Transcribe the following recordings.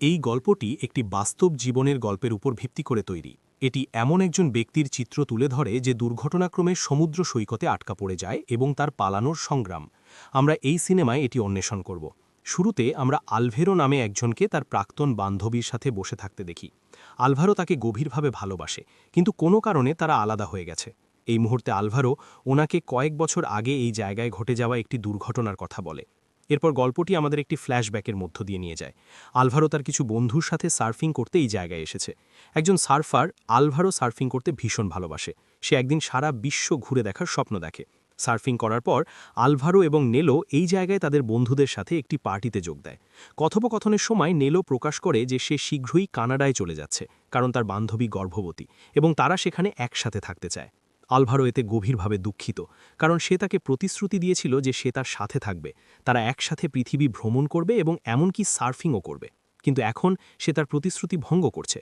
এই গল্পটি একটি বাস্তব জীবনের গল্পের উপর ভিত্তি করে তৈরি। এটি এমন একজন ব্যক্তির চিত্র তুলে ধরে যে দুর্ঘটনাক্রমে সমুদ্র সৈকতে আটকা পড়ে যায় এবং তার পালানোর সংগ্রাম। আমরা এই সিনেমায় এটি অন্বেষণ করব। শুরুতে আমরা আলভেরো নামে একজনকে তার প্রাক্তন বান্ধবীর সাথে বসে থাকতে দেখি। আলভারো তাকে গভীরভাবে ভালোবাসে, কিন্তু কোনো কারণে তারা আলাদা হয়ে গেছে। এই মুহূর্তে আলভারো ওনাকে কয়েক বছর আগে এই জায়গায় ঘটে যাওয়া একটি দুর্ঘটনার কথা বলে। এরপর গল্পটি আমাদের একটি ফ্ল্যাশব্যাকের মধ্য দিয়ে নিয়ে যায়। আলভারো তার কিছু বন্ধুর সাথে সার্ফিং করতে এই জায়গায় এসেছে। একজন সার্ফার আলভারো সার্ফিং করতে ভীষণ ভালোবাসে। সে একদিন সারা বিশ্ব ঘুরে দেখার স্বপ্ন দেখে। সার্ফিং করার পর আলভারো এবং নেলো এই জায়গায় তাদের বন্ধুদের সাথে একটি পার্টিতে যোগ দেয়। কথোপকথনের সময় নেলো প্রকাশ করে যে সে শীঘ্রই কানাডায় চলে যাচ্ছে, কারণ তার বান্ধবী গর্ভবতী এবং তারা সেখানে একসাথে থাকতে চায়। আলভারো এতে গভীরভাবে দুঃখিত, কারণ সে তাকে প্রতিশ্রুতি দিয়েছিল যে সে তার সাথে থাকবে, তারা একসাথে পৃথিবী ভ্রমণ করবে এবং এমনকি সার্ফিংও করবে। কিন্তু এখন সে তার প্রতিশ্রুতি ভঙ্গ করছে।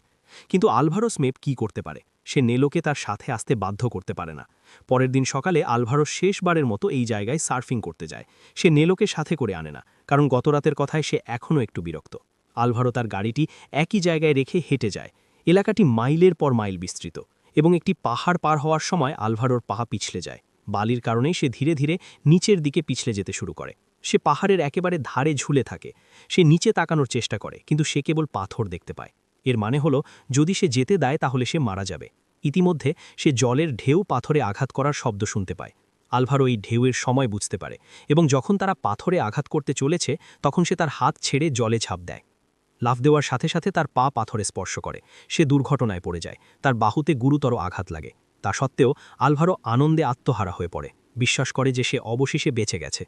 কিন্তু আলভারো স্মেপ কি করতে পারে? সে নেলোকে তার সাথে আসতে বাধ্য করতে পারে না। পরের দিন সকালে আলভারো শেষবারের মতো এই জায়গায় সার্ফিং করতে যায়। সে নেলোকে সাথে করে আনে না, কারণ গতরাতের কথায় সে এখনও একটু বিরক্ত। আলভারো তার গাড়িটি একই জায়গায় রেখে হেঁটে যায়। এলাকাটি মাইলের পর মাইল বিস্তৃত এবং একটি পাহাড় পার হওয়ার সময় আলভারোর পা পিছলে যায়। বালির কারণে সে ধীরে ধীরে নিচের দিকে পিছলে যেতে শুরু করে। সে পাহাড়ের একেবারে ধারে ঝুলে থাকে। সে নিচে তাকানোর চেষ্টা করে, কিন্তু সে কেবল পাথর দেখতে পায়। এর মানে হলো, যদি সে যেতে দেয় তাহলে সে মারা যাবে। ইতিমধ্যে সে জলের ঢেউ পাথরে আঘাত করার শব্দ শুনতে পায়। আলভারো এই ঢেউয়ের সময় বুঝতে পারে, এবং যখন তারা পাথরে আঘাত করতে চলেছে তখন সে তার হাত ছেড়ে জলে ঝাঁপ দেয়। লাফ দেওয়ার সাথে সাথে তার পা পাথরে স্পর্শ করে। সে দুর্ঘটনায় পড়ে যায়। তার বাহুতে গুরুতর আঘাত লাগে। তা সত্ত্বেও আলভারো আনন্দে আত্মহারা হয়ে পড়ে। বিশ্বাস করে যে সে অবশেষে বেঁচে গেছে।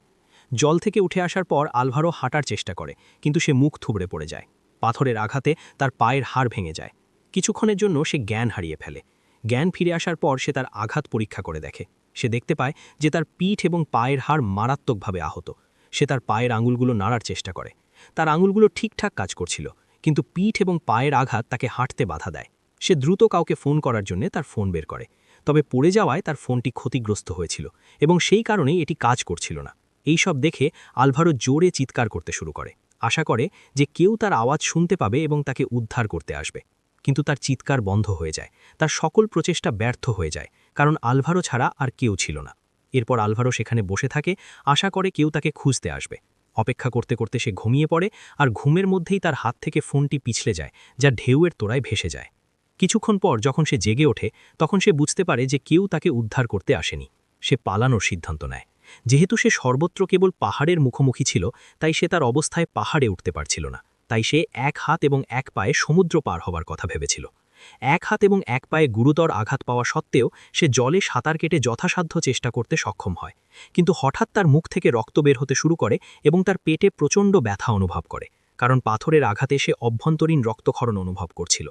জল থেকে উঠে আসার পর আলভারো হাঁটার চেষ্টা করে, কিন্তু সে মুখ থুবড়ে পড়ে যায়। পাথরের আঘাতে তার পায়ের হাড় ভেঙে যায়। কিছুক্ষণের জন্য সে জ্ঞান হারিয়ে ফেলে। জ্ঞান ফিরে আসার পর সে তার আঘাত পরীক্ষা করে দেখে। সে দেখতে পায় যে তার পিঠ এবং পায়ের হাড় মারাত্মকভাবে আহত। সে তার পায়ের আঙুলগুলো নাড়ার চেষ্টা করে। তার আঙুলগুলো ঠিকঠাক কাজ করছিল, কিন্তু পিঠ এবং পায়ের আঘাত তাকে হাঁটতে বাধা দেয়। সে দ্রুত কাউকে ফোন করার জন্য তার ফোন বের করে। তবে পড়ে যাওয়ায় তার ফোনটি ক্ষতিগ্রস্ত হয়েছিল এবং সেই কারণেই এটি কাজ করছিল না। এই সব দেখে আলভারো জোরে চিৎকার করতে শুরু করে, আশা করে যে কেউ তার আওয়াজ শুনতে পাবে এবং তাকে উদ্ধার করতে আসবে। কিন্তু তার চিৎকার বন্ধ হয়ে যায়। তার সকল প্রচেষ্টা ব্যর্থ হয়ে যায়, কারণ আলভারো ছাড়া আর কেউ ছিল না। এরপর আলভারো সেখানে বসে থাকে, আশা করে কেউ তাকে খুঁজতে আসবে। অপেক্ষা করতে করতে সে ঘুমিয়ে পড়ে, আর ঘুমের মধ্যেই তার হাত থেকে ফোনটি পিছলে যায়, যা ঢেউয়ের তোড়ায় ভেসে যায়। কিছুক্ষণ পর যখন সে জেগে ওঠে, তখন সে বুঝতে পারে যে কেউ তাকে উদ্ধার করতে আসেনি। সে পালানোর সিদ্ধান্ত নেয়। যেহেতু সে সর্বত্র কেবল পাহাড়ের মুখোমুখি ছিল, তাই সে তার অবস্থায় পাহাড়ে উঠতে পারছিল না। তাই সে এক হাত এবং এক পায়ে সমুদ্র পার হবার কথা ভেবেছিল। এক হাত এবং এক পায়ে গুরুতর আঘাত পাওয়া সত্ত্বেও সে জলে সাঁতার কেটে যথাসাধ্য চেষ্টা করতে সক্ষম হয়। কিন্তু হঠাৎ তার মুখ থেকে রক্ত বের হতে শুরু করে এবং তার পেটে প্রচণ্ড ব্যথা অনুভব করে, কারণ পাথরের আঘাতে সে অভ্যন্তরীণ রক্তক্ষরণ অনুভব করছিল।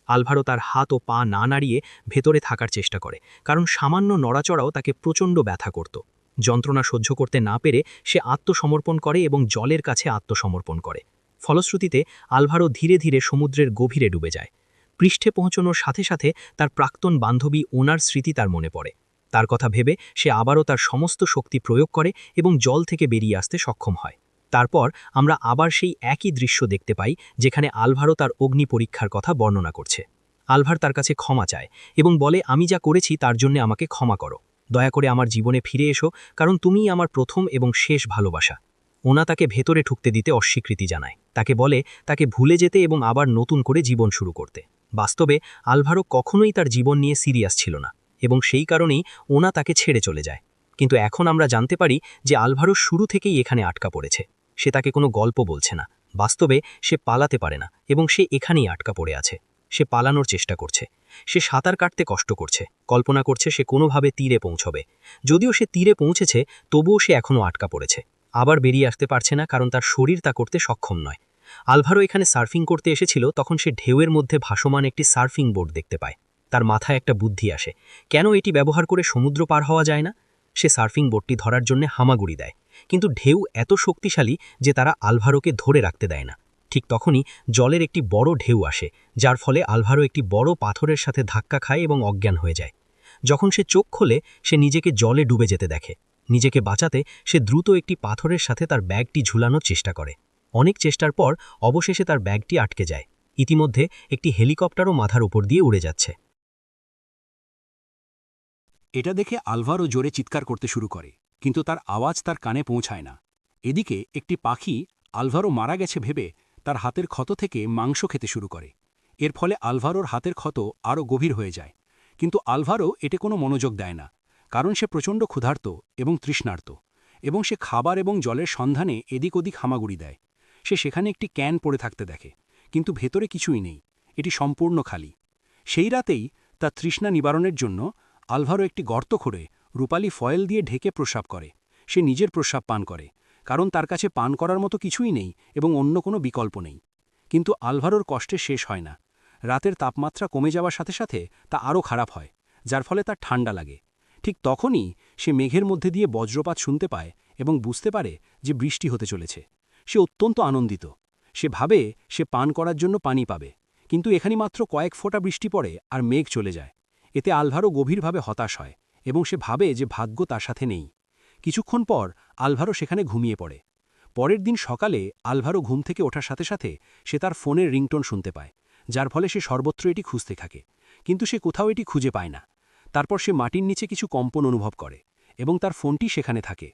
আলভারো তার হাত ও পা না নাড়িয়ে ভেতরে থাকার চেষ্টা করে, কারণ সামান্য নড়াচড়াও তাকে প্রচণ্ড ব্যথা করত। যন্ত্রণা সহ্য করতে না পেরে সে আত্মসমর্পণ করে এবং জলের কাছে আত্মসমর্পণ করে। ফলশ্রুতিতে আলভারো ধীরে ধীরে সমুদ্রের গভীরে ডুবে যায়। পৃষ্ঠে পৌঁছানোর সাথে সাথে তার প্রাক্তন বান্ধবী ওনার স্মৃতি তার মনে পড়ে। তার কথা ভেবে সে আবারও তার সমস্ত শক্তি প্রয়োগ করে এবং জল থেকে বেরিয়ে আসতে সক্ষম হয়। তারপর আমরা আবার সেই একই দৃশ্য দেখতে পাই, যেখানে আলভারো তার অগ্নি পরীক্ষার কথা বর্ণনা করছে। আলভার তার কাছে ক্ষমা চায় এবং বলে, আমি যা করেছি তার জন্য আমাকে ক্ষমা করো। দয়া করে আমার জীবনে ফিরে এসো, কারণ তুমিই আমার প্রথম এবং শেষ ভালোবাসা। ওনা তাকে ভেতরে ঢুকতে দিতে অস্বীকৃতি জানায়। তাকে বলে তাকে ভুলে যেতে এবং আবার নতুন করে জীবন শুরু করতে। বাস্তবে আলভারো কখনোই তার জীবন নিয়ে সিরিয়াস ছিল না, এবং সেই কারণেই ওনা তাকে ছেড়ে চলে যায়। কিন্তু এখন আমরা জানতে পারি যে আলভারো শুরু থেকেই এখানে আটকা পড়েছে। সে তাকে কোনো গল্প বলছে না। বাস্তবে সে পালাতে পারে না এবং সে এখানেই আটকা পড়ে আছে। সে পালানোর চেষ্টা করছে। সে সাঁতার কাটতে কষ্ট করছে, কল্পনা করছে সে কোনোভাবে তীরে পৌঁছবে। যদিও সে তীরে পৌঁছেছে, তবুও সে এখনও আটকা পড়েছে। আবার বেরিয়ে আসতে পারছে না, কারণ তার শরীর তা করতে সক্ষম নয়। আলভারো এখানে সার্ফিং করতে এসেছিল, তখন সে ঢেউয়ের মধ্যে ভাসমান একটি সার্ফিং বোর্ড দেখতে পায়। তার মাথায় একটা বুদ্ধি আসে, কেন এটি ব্যবহার করে সমুদ্র পার হওয়া যায় না। সে সার্ফিং বোর্ডটি ধরার জন্য হামাগুড়ি দেয়, কিন্তু ঢেউ এত শক্তিশালী যে তারা আলভারোকে ধরে রাখতে দেয় না। ঠিক তখনই জলের একটি বড় ঢেউ আসে, যার ফলে আলভারো একটি বড় পাথরের সাথে ধাক্কা খায় এবং অজ্ঞান হয়ে যায়। যখন সে চোখ খোলে, সে নিজেকে জলে ডুবে যেতে দেখে। নিজেকে বাঁচাতে সে দ্রুত একটি পাথরের সাথে তার ব্যাগটি ঝুলানোর চেষ্টা করে। অনেক চেষ্টার পর অবশেষে তার ব্যাগটি আটকে যায়। ইতিমধ্যে একটি হেলিকপ্টারও মাথার উপর দিয়ে উড়ে যাচ্ছে। এটা দেখে আলভারো জোরে চিৎকার করতে শুরু করে, কিন্তু তার আওয়াজ তার কানে পৌঁছায় না। এদিকে একটি পাখি আলভারো মারা গেছে ভেবে তার হাতের ক্ষত থেকে মাংস খেতে শুরু করে। এর ফলে আলভারোর হাতের ক্ষত আরও গভীর হয়ে যায়, কিন্তু আলভারো এতে কোনো মনোযোগ দেয় না, কারণ সে প্রচণ্ড ক্ষুধার্ত এবং তৃষ্ণার্ত, এবং সে খাবার এবং জলের সন্ধানে এদিক ওদিক হামাগুড়ি দেয়। সে সেখানে একটি ক্যান পড়ে থাকতে দেখে, কিন্তু ভেতরে কিছুই নেই, এটি সম্পূর্ণ খালি। সেই রাতেই তার তৃষ্ণা নিবারণের জন্য আলভারো একটি গর্ত খুঁড়ে রূপালী ফয়েল দিয়ে ঢেকে প্রস্রাব করে। সে নিজের প্রস্রাব পান করে, কারণ তার কাছে পান করার মতো কিছুই নেই এবং অন্য কোনো বিকল্প নেই। কিন্তু আলভারোর কষ্টে শেষ হয় না। রাতের তাপমাত্রা কমে যাওয়ার সাথে সাথে তা আরও খারাপ হয়, যার ফলে তার ঠান্ডা লাগে। ঠিক তখনই সে মেঘের মধ্যে দিয়ে বজ্রপাত শুনতে পায় এবং বুঝতে পারে যে বৃষ্টি হতে চলেছে। সে অত্যন্ত আনন্দিত। সে ভাবে সে পান করার জন্য পানি পাবে, কিন্তু এখানে মাত্র কয়েক ফোঁটা বৃষ্টি পড়ে আর মেঘ চলে যায়। এতে আলভারো গভীরভাবে হতাশ হয় এবং সে ভাবে যে ভাগ্য তার সাথে নেই। কিছুক্ষণ পর আলভারো সেখানে ঘুমিয়ে পড়ে। পরের দিন সকালে আলভারো ঘুম থেকে ওঠার সাথে সাথে সে তার ফোনের রিংটোন শুনতে পায়, যার ফলে সে সর্বত্র এটি খুঁজতে থাকে, কিন্তু সে কোথাও এটি খুঁজে পায় না। তারপর সে মাটির নিচে কিছু কম্পন অনুভব করে এবং তার ফোনটি সেখানে থাকে।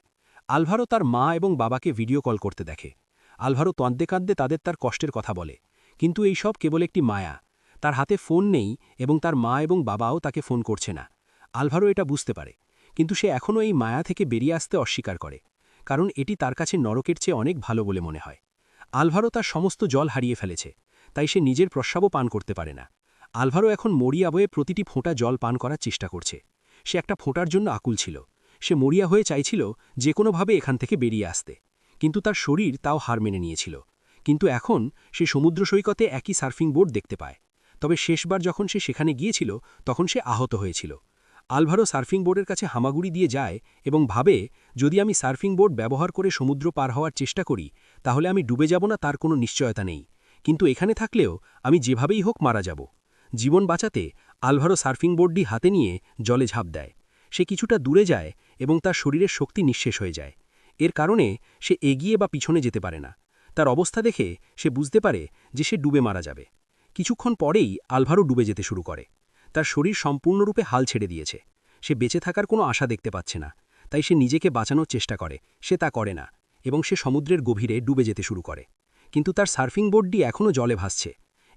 আলভারো তার মা এবং বাবাকে ভিডিও কল করতে দেখে। আলভারো কাঁদতে কাঁদতে তাদের তার কষ্টের কথা বলে, কিন্তু এই সব কেবল একটি মায়া। তার হাতে ফোন নেই এবং তার মা এবং বাবাও তাকে ফোন করছে না। আলভারো এটা বুঝতে পারে, কিন্তু সে এখনও এই মায়া থেকে বেরিয়ে আসতে অস্বীকার করে, কারণ এটি তার কাছে নরকের চেয়ে অনেক ভালো বলে মনে হয়। আলভারো তার সমস্ত জল হারিয়ে ফেলেছে, তাই সে নিজের প্রস্রাবও পান করতে পারে না। আলভারো এখন মরিয়া হয়ে প্রতিটি ফোঁটা জল পান করার চেষ্টা করছে। সে একটা ফোঁটার জন্য আকুল ছিল। সে মরিয়া হয়ে চাইছিল যে কোনোভাবে এখান থেকে বেরিয়ে আসতে, কিন্তু তার শরীর তাও হার মেনে নিয়েছিল। কিন্তু এখন সে সমুদ্র সৈকতে একই সার্ফিং বোর্ড দেখতে পায়। তবে শেষবার যখন সে সেখানে গিয়েছিল তখন সে আহত হয়েছিল। আলভারো সার্ফিং বোর্ডের কাছে হামাগুড়ি দিয়ে যায় এবং ভাবে, যদি আমি সার্ফিং বোর্ড ব্যবহার করে সমুদ্র পার হওয়ার চেষ্টা করি তাহলে আমি ডুবে যাব না তার কোনো নিশ্চয়তা নেই, কিন্তু এখানে থাকলেও আমি যেভাবেই হোক মারা যাব। জীবন বাঁচাতে আলভারো সার্ফিং বোর্ডটি হাতে নিয়ে জলে ঝাঁপ দেয়। সে কিছুটা দূরে যায় এবং তার শরীরের শক্তি নিঃশেষ হয়ে যায়। এর কারণে সে এগিয়ে বা পিছনে যেতে পারে না। তার অবস্থা দেখে সে বুঝতে পারে যে সে ডুবে মারা যাবে। কিছুক্ষণ পরেই আলভারো ডুবে যেতে শুরু করে। তার শরীর সম্পূর্ণরূপে হাল ছেড়ে দিয়েছে। সে বেঁচে থাকার কোনো আশা দেখতে পাচ্ছে না, তাই সে নিজেকে বাঁচানোর চেষ্টা করে। সে তা করে না এবং সে সমুদ্রের গভীরে ডুবে যেতে শুরু করে। কিন্তু তার সার্ফিং বোর্ডটি এখনও জলে ভাসছে।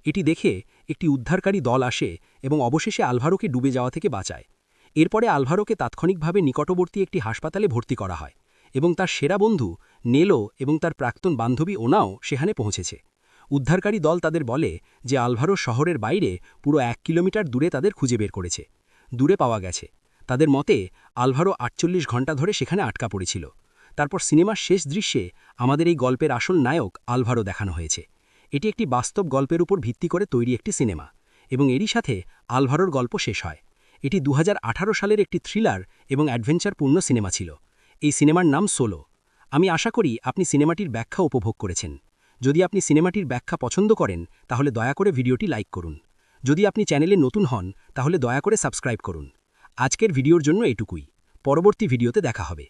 এটি দেখে একটি উদ্ধারকারী দল আসে এবং অবশেষে আলভারোকে ডুবে যাওয়া থেকে বাঁচায়। এরপরে আলভারোকে তাৎক্ষণিকভাবে নিকটবর্তী একটি হাসপাতালে ভর্তি করা হয় এবং তার সেরা বন্ধু নেলো এবং তার প্রাক্তন বান্ধবী ওনাও সেখানে পৌঁছেছে। উদ্ধারকারী দল তাদের বলে যে আলভারো শহরের বাইরে পুরো 1 কিলোমিটার দূরে তাদের খুঁজে বের করেছে। দূরে পাওয়া গেছে। তাদের মতে আলভারো 48 ঘণ্টা ধরে সেখানে আটকা পড়েছিল। তারপর সিনেমার শেষ দৃশ্যে আমাদের এই গল্পের আসল নায়ক আলভারো দেখানো হয়েছে। এটি একটি বাস্তব গল্পের উপর ভিত্তি করে তৈরি একটি সিনেমা, এবং এরই সাথে আলভারোর গল্প শেষ হয়। এটি 2018 সালের একটি থ্রিলার এবং অ্যাডভেঞ্চারপূর্ণ সিনেমা ছিল। এই সিনেমার নাম সোলো। আমি আশা করি আপনি সিনেমাটির ব্যাখ্যা উপভোগ করেছেন। যদি আপনি সিনেমাটির ব্যাখ্যা পছন্দ করেন তাহলে দয়া করে ভিডিওটি লাইক করুন। যদি আপনি চ্যানেলে নতুন হন তাহলে দয়া করে সাবস্ক্রাইব করুন। আজকের ভিডিওর জন্য এটুকুই। পরবর্তী ভিডিওতে দেখা হবে।